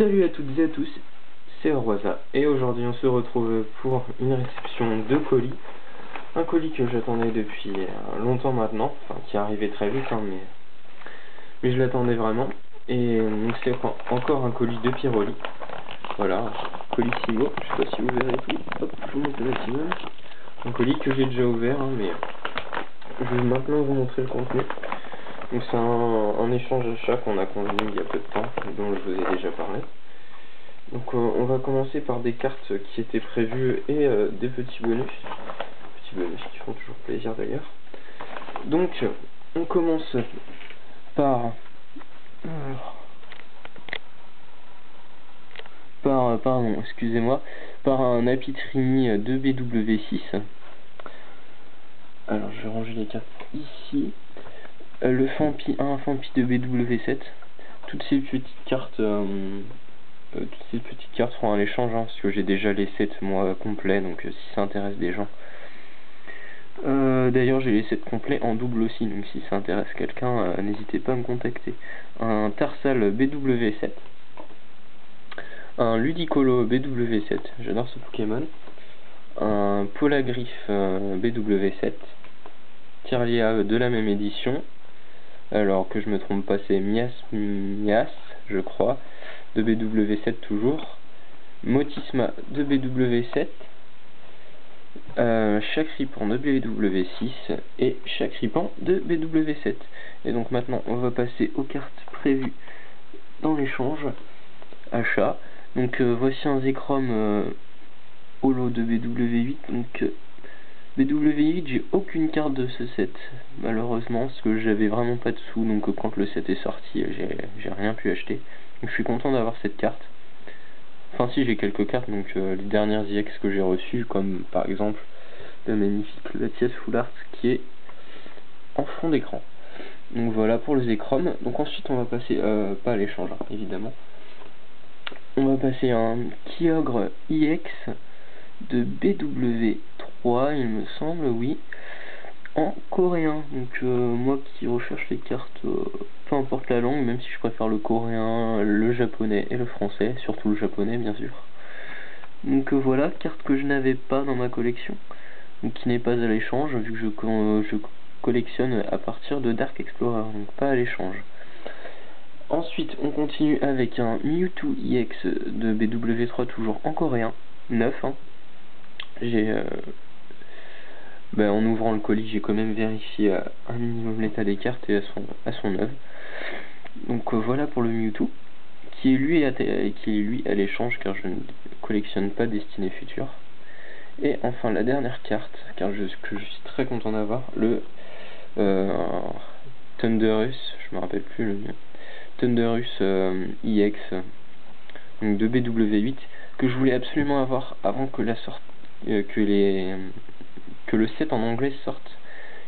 Salut à toutes et à tous, c'est Rosa et aujourd'hui on se retrouve pour une réception de colis. Un colis que j'attendais depuis longtemps maintenant, enfin qui arrivait très vite mais je l'attendais vraiment. Et donc c'est encore un colis de Piroli. Voilà, Colissimo, je sais pas si vous verrez tout. Hop, je vous montre la petite image. Un colis que j'ai déjà ouvert mais je vais maintenant vous montrer le contenu. Donc c'est un échange d'achat qu'on a convenu il y a peu de temps, dont je vous ai déjà parlé. Donc on va commencer par des cartes qui étaient prévues et des petits bonus. Petits bonus qui font toujours plaisir d'ailleurs. Donc on commence par pardon, excusez-moi, par un Apitrini de BW6. Alors je vais ranger les cartes ici. Le Fampi 1, Fampi de BW7. Toutes ces petites cartes seront à l'échange, hein, parce que j'ai déjà les 7 mois complets, donc si ça intéresse des gens. D'ailleurs j'ai les 7 complets en double aussi, donc si ça intéresse quelqu'un, n'hésitez pas à me contacter. Un Tarsal BW7. Un Ludicolo BW7, j'adore ce Pokémon. Un Polagriff BW7. Tirlia de la même édition. Alors que je me trompe pas, c'est Mias, je crois, de BW7 toujours. Motisma de BW7. Chakripan de BW6 et Chakripan de BW7. Et donc maintenant on va passer aux cartes prévues dans l'échange achat. Donc voici un Zekrom holo de BW8. Donc BW8, j'ai aucune carte de ce set malheureusement, parce que j'avais vraiment pas de sous, donc quand le set est sorti j'ai rien pu acheter. Donc je suis content d'avoir cette carte. Enfin si, j'ai quelques cartes, donc les dernières EX que j'ai reçues, comme par exemple le magnifique Latias Full Art qui est en fond d'écran. Donc voilà pour les Zekrom. Donc ensuite on va passer, pas à l'échange hein, évidemment, on va passer à un Kyogre EX de BW3 il me semble, oui, en coréen. Donc moi qui recherche les cartes, peu importe la langue, même si je préfère le coréen, le japonais et le français, surtout le japonais bien sûr. Donc voilà, carte que je n'avais pas dans ma collection, donc qui n'est pas à l'échange, vu que je collectionne à partir de Dark Explorer, donc pas à l'échange. Ensuite on continue avec un Mewtwo EX de BW3 toujours en coréen, 9 hein. J'ai en ouvrant le colis, j'ai quand même vérifié un minimum l'état des cartes et à son œuvre. Donc voilà pour le Mewtwo, qui est lui à l'échange, car je ne collectionne pas Destinée Future. Et enfin la dernière carte, que je suis très content d'avoir, le Thunderus, je me rappelle plus le nom, Thunderus EX, donc de BW8, que je voulais absolument avoir avant que que le set en anglais sorte,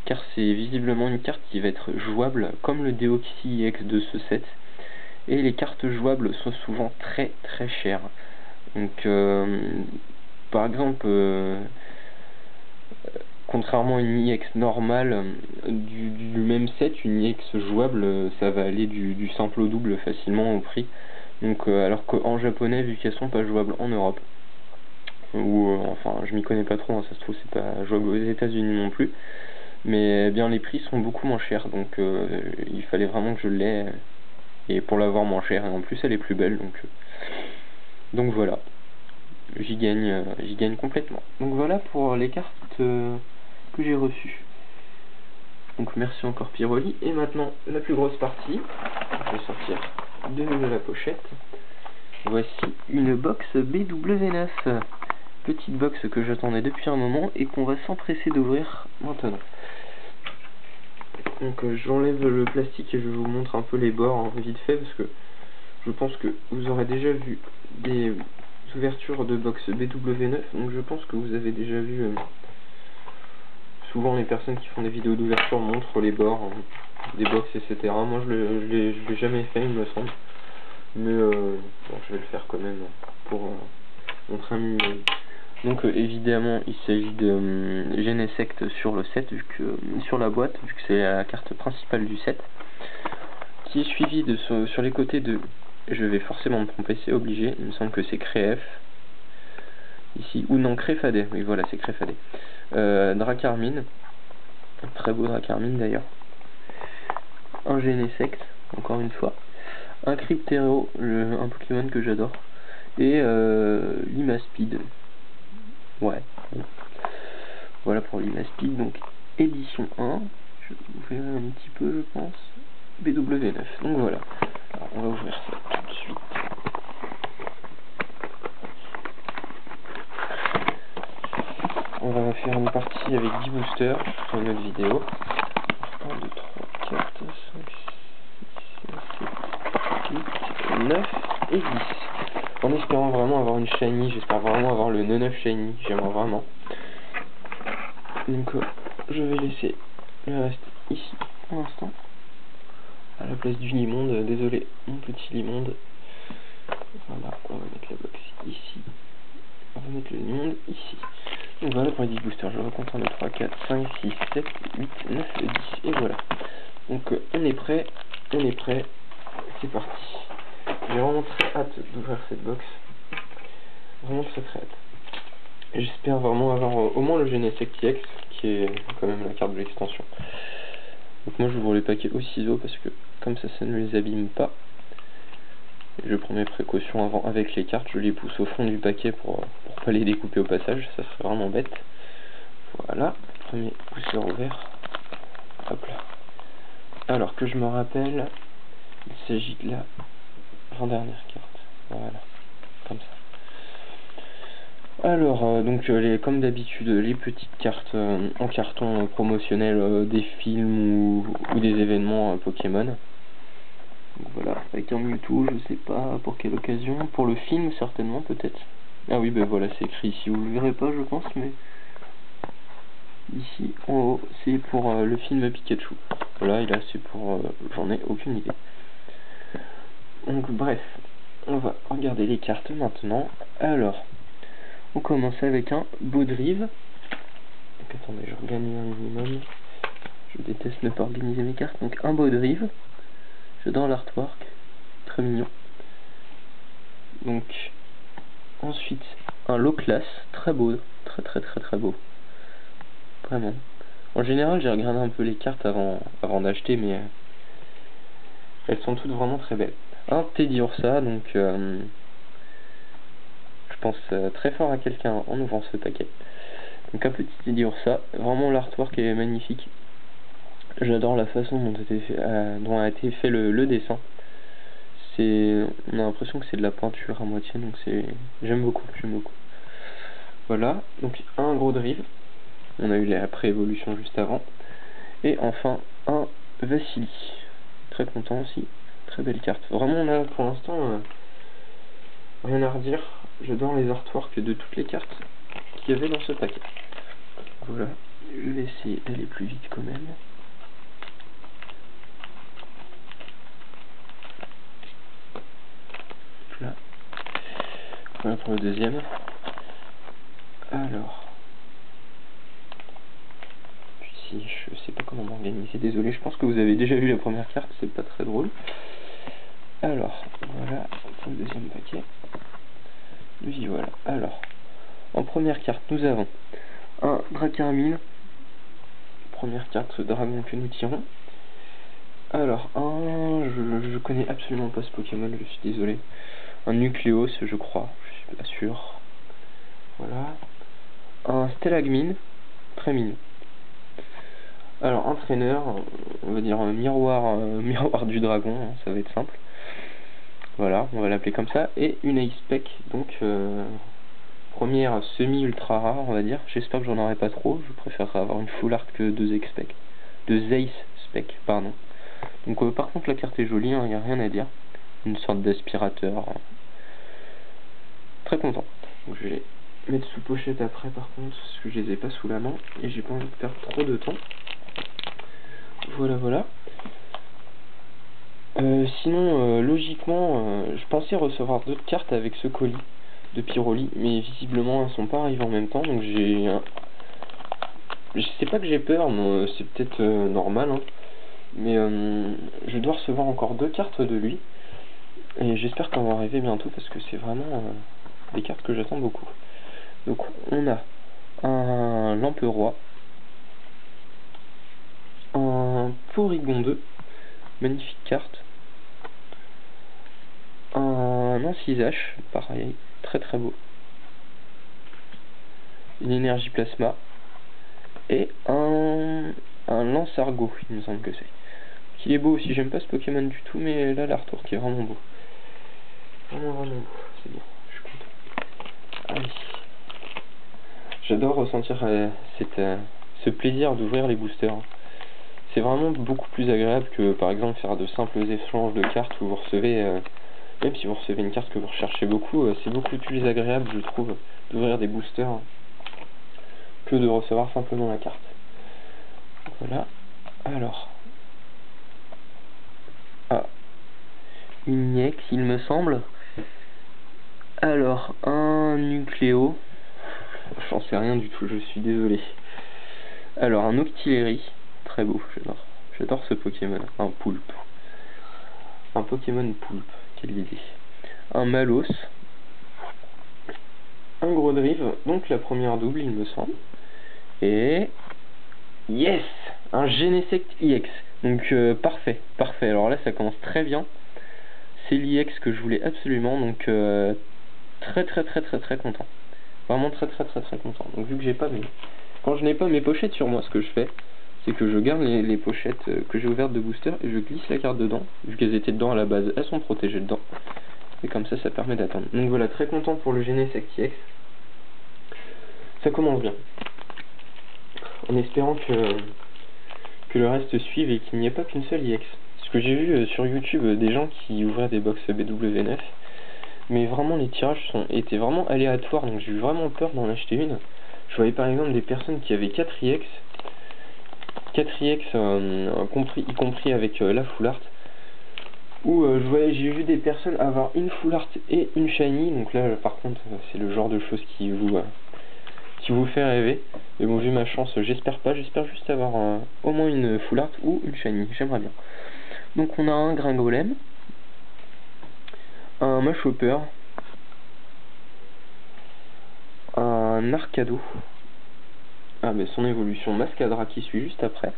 car c'est visiblement une carte qui va être jouable comme le Deoxys EX de ce set, et les cartes jouables sont souvent très très chères. Donc par exemple contrairement à une EX normale du même set, une EX jouable ça va aller du simple au double facilement au prix. Donc alors qu'en japonais, vu qu'elles sont pas jouables en Europe, ou enfin je m'y connais pas trop, hein, ça se trouve c'est pas jouable aux États-Unis non plus, mais eh bien les prix sont beaucoup moins chers, donc il fallait vraiment que je l'aie, et pour l'avoir moins cher, et en plus elle est plus belle, donc voilà, j'y gagne complètement. Donc voilà pour les cartes que j'ai reçues. Donc merci encore Piroli, et maintenant la plus grosse partie, je vais sortir de la pochette. Voici une box BW9, petite box que j'attendais depuis un moment et qu'on va s'empresser d'ouvrir maintenant. Donc j'enlève le plastique et je vous montre un peu les bords hein, vite fait, parce que je pense que vous aurez déjà vu des ouvertures de box BW9, donc je pense que vous avez déjà vu, souvent les personnes qui font des vidéos d'ouverture montrent les bords des box etc. Moi je l'ai jamais fait il me semble, mais bon, je vais le faire quand même pour montrer un minimum. Donc évidemment il s'agit de Genesect sur le set, sur la boîte, vu que c'est la carte principale du set, qui est suivie sur les côtés de je vais forcément me tromper, c'est obligé. Il me semble que c'est Créef. Ici, ou non, Créfadet. Oui, voilà, c'est Créfadet. Dracarmine. Très beau Dracarmine d'ailleurs. Un Genesect, encore une fois. Un Cryptero, un Pokémon que j'adore. Et Limaspide. Ouais. Bon. Voilà pour Limaspide. Donc, édition 1. Je vais ouvrir un petit peu, je pense. BW9. Donc voilà. Alors, on va ouvrir ça tout de suite. On va faire une partie avec 10 boosters. Je ferai une autre vidéo. 1, 2, 3, 4, 5, 6, 7, 8, 9 et 10. En espérant vraiment avoir une shiny. J'espère vraiment avoir le 9 shiny. J'aimerais vraiment. Donc je vais laisser le reste ici pour l'instant. À la place du Limonde. Désolé mon petit Limonde. Voilà, on va mettre la box ici. On va mettre le Limonde ici. Donc voilà pour les 10 boosters. Je recompte 1, 2, 3, 4, 5, 6, 7, 8, 9 et 10. Et voilà. Donc on est prêt. On est prêt. C'est parti. J'ai vraiment très hâte d'ouvrir cette box. Vraiment très très hâte. J'espère vraiment avoir au moins le Genesect EX, qui est quand même la carte de l'extension. Donc moi j'ouvre les paquets au ciseau parce que comme ça ne les abîme pas. Et je prends mes précautions avant avec les cartes, je les pousse au fond du paquet pour pas les découper au passage, ça serait vraiment bête. Voilà, premier booster ouvert. Hop là. Alors que je me rappelle, il s'agit de la avant-dernière carte. Voilà, comme ça. Alors, donc comme d'habitude, les petites cartes en carton promotionnel des films ou des événements Pokémon. Donc voilà, avec un Mewtwo, je sais pas pour quelle occasion. Pour le film, certainement, peut-être. Ah oui, ben voilà, c'est écrit ici. Vous le verrez pas, je pense, mais ici, en haut, c'est pour le film Pikachu. Voilà, et là, c'est pour... j'en ai aucune idée. Donc, bref, on va regarder les cartes maintenant. Alors, on commence avec un Baudrive. Donc, attendez, je organise un minimum. Je déteste ne pas organiser mes cartes. Donc, un Baudrive. J'adore l'artwork. Très mignon. Donc, ensuite, un low class. Très beau. Très très très très beau. Vraiment. En général, j'ai regardé un peu les cartes avant d'acheter, mais elles sont toutes vraiment très belles. Un Teddiursa, donc je pense très fort à quelqu'un en ouvrant ce paquet. Donc un petit Teddiursa, vraiment l'artwork est magnifique. J'adore la façon dont a été fait le dessin. On a l'impression que c'est de la peinture à moitié, donc j'aime beaucoup. Voilà, donc un gros drive. On a eu la pré-évolution juste avant. Et enfin, un Vassili. Très content aussi. Très belle carte. Vraiment, là, pour l'instant, rien à redire. J'adore les artworks de toutes les cartes qu'il y avait dans ce paquet. Voilà. Je vais essayer d'aller plus vite quand même. Là. Voilà pour le deuxième. Alors. Puis je sais pas comment m'organiser. Désolé, je pense que vous avez déjà vu la première carte. C'est pas très drôle. Alors, voilà pour le deuxième paquet. Oui, voilà. Alors, en première carte, nous avons un Dracarmine. Première carte dragon que nous tirons. Alors, je connais absolument pas ce Pokémon, je suis désolé. Un Nucléos, je crois, je suis pas sûr. Voilà. Un Stalagmine, très mignon. Alors, un traîneur, on va dire un miroir du dragon, hein, ça va être simple. Voilà, on va l'appeler comme ça. Et une Ace Spec, donc première semi-ultra rare, on va dire. J'espère que j'en aurai pas trop, je préférerais avoir une full art que deux Ace Spec, pardon. Donc par contre la carte est jolie, il n'y a rien à dire. Une sorte d'aspirateur. Très content. Donc je vais les mettre sous pochette après par contre, parce que je les ai pas sous la main et j'ai pas envie de perdre trop de temps. Voilà. Sinon, logiquement, je pensais recevoir d'autres cartes avec ce colis de Pyroli, mais visiblement elles sont pas arrivées en même temps, donc je sais pas que j'ai peur, mais c'est peut-être normal, hein. Mais je dois recevoir encore deux cartes de lui. Et j'espère qu'on va arriver bientôt parce que c'est vraiment des cartes que j'attends beaucoup. Donc on a un Lamperoi, un Porygon 2, magnifique carte, un Ancisache, pareil, très très beau, une énergie plasma, et un Lance-Argot, il me semble que c'est. Qui est beau aussi, j'aime pas ce Pokémon du tout, mais là l'artwork est vraiment beau. Vraiment beau, c'est bon, je suis content. Allez. J'adore ressentir ce plaisir d'ouvrir les boosters. C'est vraiment beaucoup plus agréable que par exemple faire de simples échanges de cartes où vous recevez, même si vous recevez une carte que vous recherchez beaucoup, c'est beaucoup plus agréable je trouve d'ouvrir des boosters que de recevoir simplement la carte. Voilà, alors, une Niex il me semble, alors un Nucléo, j'en sais rien du tout, je suis désolé. Alors un Octillery, très beau, j'adore ce Pokémon, un poulpe. Un Pokémon poulpe, quelle idée. Un Malos, un Grodrive, donc la première double il me semble. Et yes, un Genesect EX. Donc parfait. Alors là ça commence très bien. C'est l'EX que je voulais absolument, donc très content. Vraiment très content. Donc vu que j'ai pas quand je n'ai pas mes pochettes sur moi, ce que je fais, c'est que je garde les pochettes que j'ai ouvertes de booster et je glisse la carte dedans. Vu qu'elles étaient dedans à la base, elles sont protégées dedans. Et comme ça permet d'attendre. Donc voilà, très content pour le Genesect EX. Ça commence bien. En espérant que le reste suive et qu'il n'y ait pas qu'une seule EX. Parce que j'ai vu sur YouTube des gens qui ouvraient des box BW9. Mais vraiment les tirages étaient vraiment aléatoires. Donc j'ai eu vraiment peur d'en acheter une. Je voyais par exemple des personnes qui avaient 4 EX. 4 EX y compris avec la full art. Où j'ai vu des personnes avoir une full art et une shiny. Donc là par contre c'est le genre de choses qui vous fait rêver. Mais bon, vu ma chance, j'espère pas, j'espère juste avoir au moins une full art ou une shiny, j'aimerais bien. Donc on a un Gringolem, un Machopper, un Arcado, mais son évolution Mascadra qui suit juste après,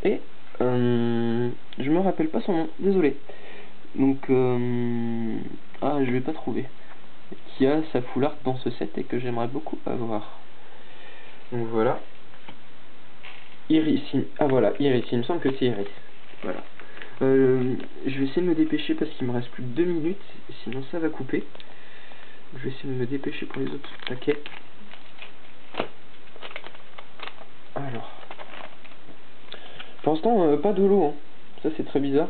et je me rappelle pas son nom, désolé. Donc je vais pas trouver, qui a sa full art dans ce set et que j'aimerais beaucoup avoir. Donc voilà. Iris, voilà, Iris, il me semble que c'est Iris. Voilà. Je vais essayer de me dépêcher parce qu'il me reste plus de 2 minutes, sinon ça va couper. Je vais essayer de me dépêcher pour les autres paquets. Alors. Pour l'instant, pas de lot, hein. Ça c'est très bizarre.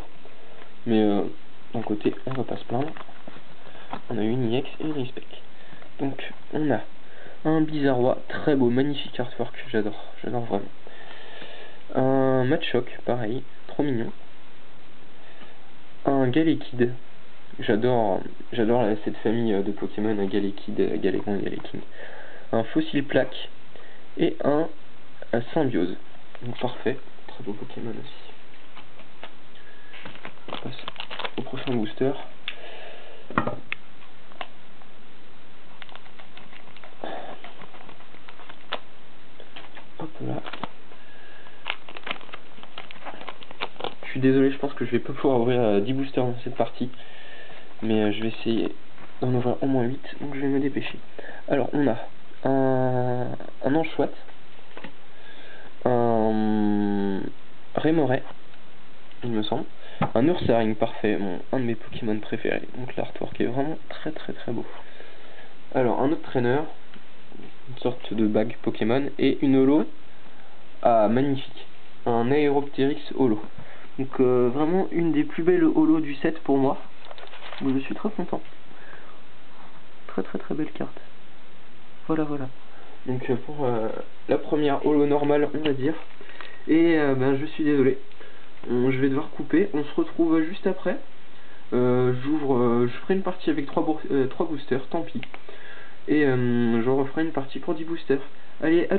Mais d'un côté, on va pas se plaindre. On a une EX et une Respec. Donc, on a un Bizarrois, très beau, magnifique artwork, j'adore vraiment. Un Machoke, pareil, trop mignon. Un Galekid, j'adore cette famille de Pokémon, Galekid, Galégon et Galeking. Un Fossile Plaque et un Symbiose. Donc parfait, très beau Pokémon aussi. On passe au prochain booster. Hop là. Je suis désolé, je pense que je vais pas pouvoir ouvrir 10 boosters dans cette partie. Mais je vais essayer d'en ouvrir au moins 8, donc je vais me dépêcher. Alors on a un Anchouette, un Remorai, il me semble, un Ursaring, parfait, un de mes Pokémon préférés. Donc l'artwork est vraiment très beau. Alors un autre traîneur, une sorte de bague Pokémon, et une holo, magnifique, un Aeropteryx holo. Donc vraiment une des plus belles holos du set pour moi. Donc je suis très content. Très belle carte. Voilà. Donc pour la première holo normale, on va dire. Et je suis désolé. Je vais devoir couper. On se retrouve juste après. Je ferai une partie avec 3 boosters, tant pis. Et je referai une partie pour 10 boosters. Allez, à tout.